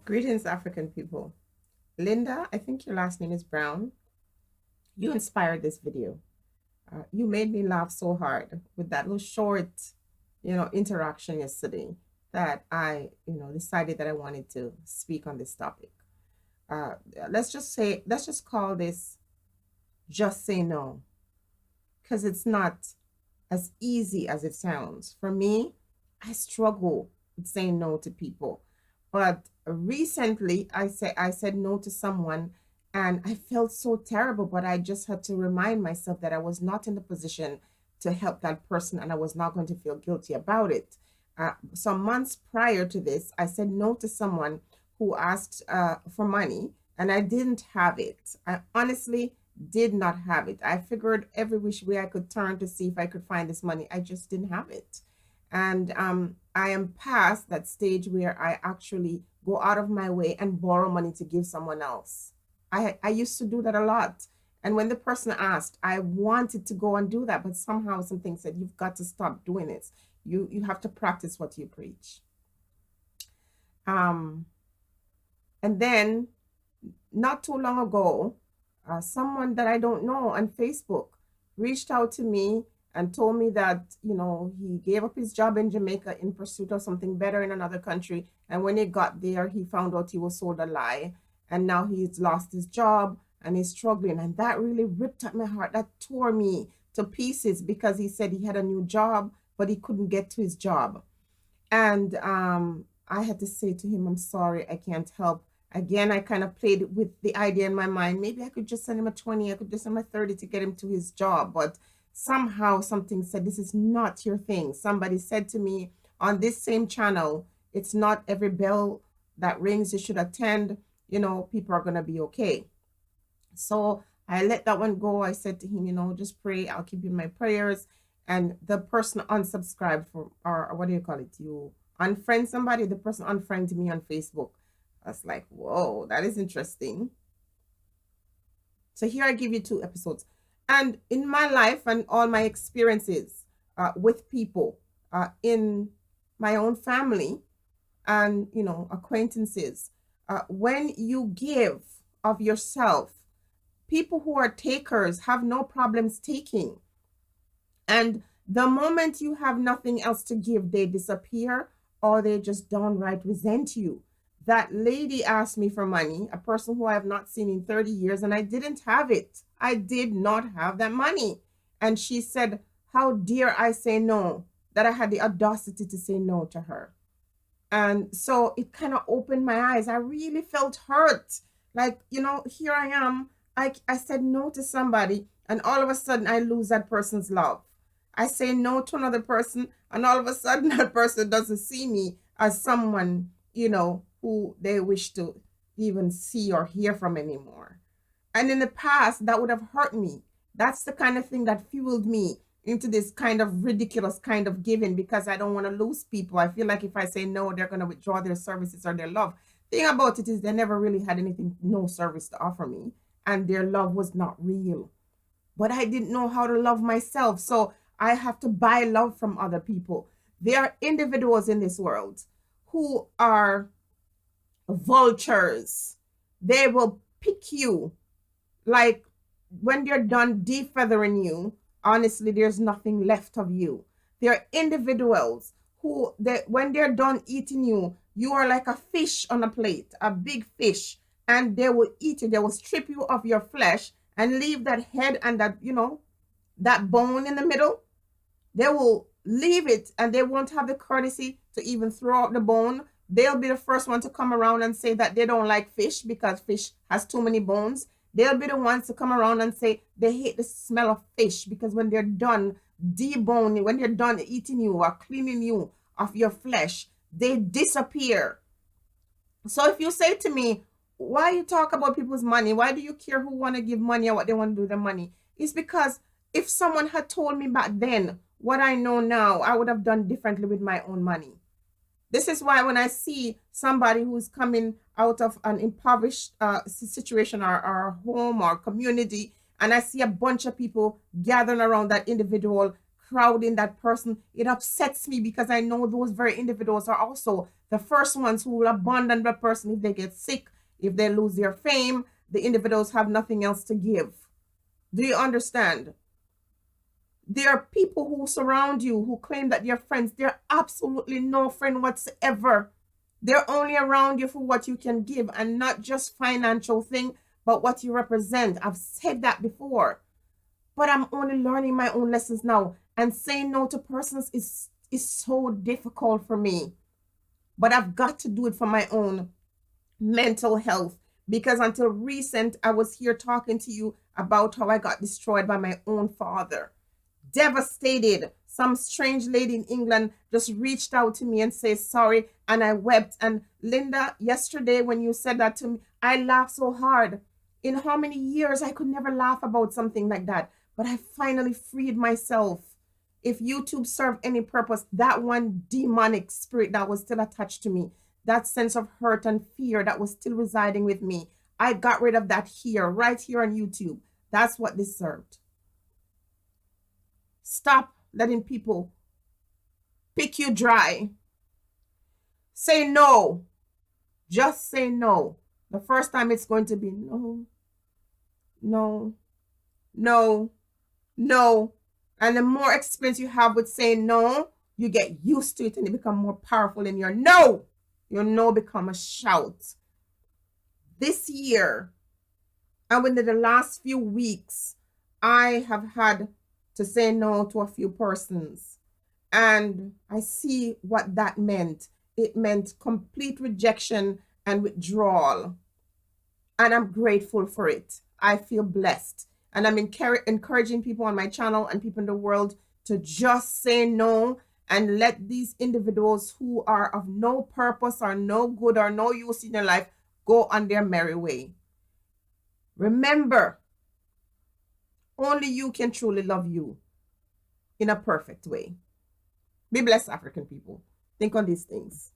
Greetings, African people. Linda, I think your last name is Brown. You inspired this video. You made me laugh so hard with that little short, interaction yesterday that I decided that I wanted to speak on this topic. Uh, let's just call this just say no, because it's not as easy as it sounds. For me, I struggle with saying no to people. But recently I said no to someone and I felt so terrible, but I just had to remind myself that I was not in the position to help that person and I was not going to feel guilty about it. Some months prior to this, I said no to someone who asked for money and I didn't have it. I honestly did not have it. I figured every which way I could turn to see if I could find this money. I just didn't have it. And I am past that stage where I actually go out of my way and borrow money to give someone else. I used to do that a lot. And when the person asked, I wanted to go and do that, but somehow something said, you've got to stop doing it. You have to practice what you preach. Um, and then not too long ago, someone that I don't know on Facebook reached out to me and told me that, he gave up his job in Jamaica in pursuit of something better in another country. And when he got there, he found out he was sold a lie. And now he's lost his job and he's struggling. And that really ripped at my heart. That tore me to pieces because he said he had a new job, but he couldn't get to his job. And I had to say to him, I'm sorry, I can't help. Again, I kind of played with the idea in my mind. Maybe I could just send him a 20, I could just send him a 30 to get him to his job. But somehow something said, this is not your thing. Somebody said to me on this same channel, it's not every bell that rings you should attend. People are going to be okay. So I let that one go. I said to him, just pray. I'll keep you in my prayers. And the person unsubscribed for, or what do you call it? You unfriend somebody, the person unfriended me on Facebook. I was like, whoa, that is interesting. So here I give you 2 episodes. And in my life and all my experiences with people in my own family and, acquaintances, when you give of yourself, people who are takers have no problems taking. And the moment you have nothing else to give, they disappear or they just downright resent you. That lady asked me for money, a person who I have not seen in 30 years, and I didn't have it. I did not have that money. And she said, how dare I say no, that I had the audacity to say no to her. And so it kind of opened my eyes. I really felt hurt. Like, here I am. I said no to somebody, and all of a sudden I lose that person's love. I say no to another person, and all of a sudden that person doesn't see me as someone, who they wish to even see or hear from anymore. And in the past, that would have hurt me. That's the kind of thing that fueled me into this kind of ridiculous kind of giving because I don't want to lose people. I feel like if I say no, they're going to withdraw their services or their love. Thing about it is they never really had anything, no service to offer me, and their love was not real. But I didn't know how to love myself. So I have to buy love from other people. There are individuals in this world who are vultures. They will pick you. Like when they're done defeathering you, honestly, there's nothing left of you. There are individuals who, when they're done eating you, you are like a fish on a plate, a big fish, and they will eat you. They will strip you of your flesh and leave that head and that bone in the middle. They will leave it and they won't have the courtesy to even throw out the bone. They'll be the first one to come around and say that they don't like fish because fish has too many bones. They'll be the ones to come around and say they hate the smell of fish because when they're done deboning, when they're done eating you or cleaning you of your flesh, they disappear. So if you say to me, why you talk about people's money? Why do you care who want to give money or what they want to do with the money? It's because if someone had told me back then what I know now, I would have done differently with my own money. This is why when I see somebody who's coming out of an impoverished situation or home or community, and I see a bunch of people gathering around that individual, crowding that person, it upsets me because I know those very individuals are also The first ones who will abandon the person if they get sick, if they lose their fame, the individuals have nothing else to give. Do you understand? There are people who surround you who claim that they're friends. They're absolutely no friend whatsoever. They're only around you for what you can give, and not just financial thing, but what you represent. I've said that before. But I'm only learning my own lessons now. And saying no to persons is so difficult for me. But I've got to do it for my own mental health. Because until recent, I was here talking to you about how I got destroyed by my own father. Devastated. Some strange lady in England just reached out to me and said sorry, and I wept. And Linda, yesterday when you said that to me, I laughed so hard. In how many years I could never laugh about something like that, but I finally freed myself. If YouTube served any purpose, that one demonic spirit that was still attached to me, that sense of hurt and fear that was still residing with me, I got rid of that here, right here on YouTube. That's what this served. Stop letting people pick you dry. Say no. Just say no. The first time it's going to be no, no, no, no. And the more experience you have with saying no, you get used to it and you become more powerful in your no. Your no become a shout. This year, and within the last few weeks, I have had to say no to a few persons. And I see what that meant. It meant complete rejection and withdrawal. And I'm grateful for it. I feel blessed. And I'm encouraging people on my channel and people in the world to just say no and let these individuals who are of no purpose or no good or no use in your life go on their merry way. Remember, only you can truly love you in a perfect way. Be blessed, African people. Think on these things.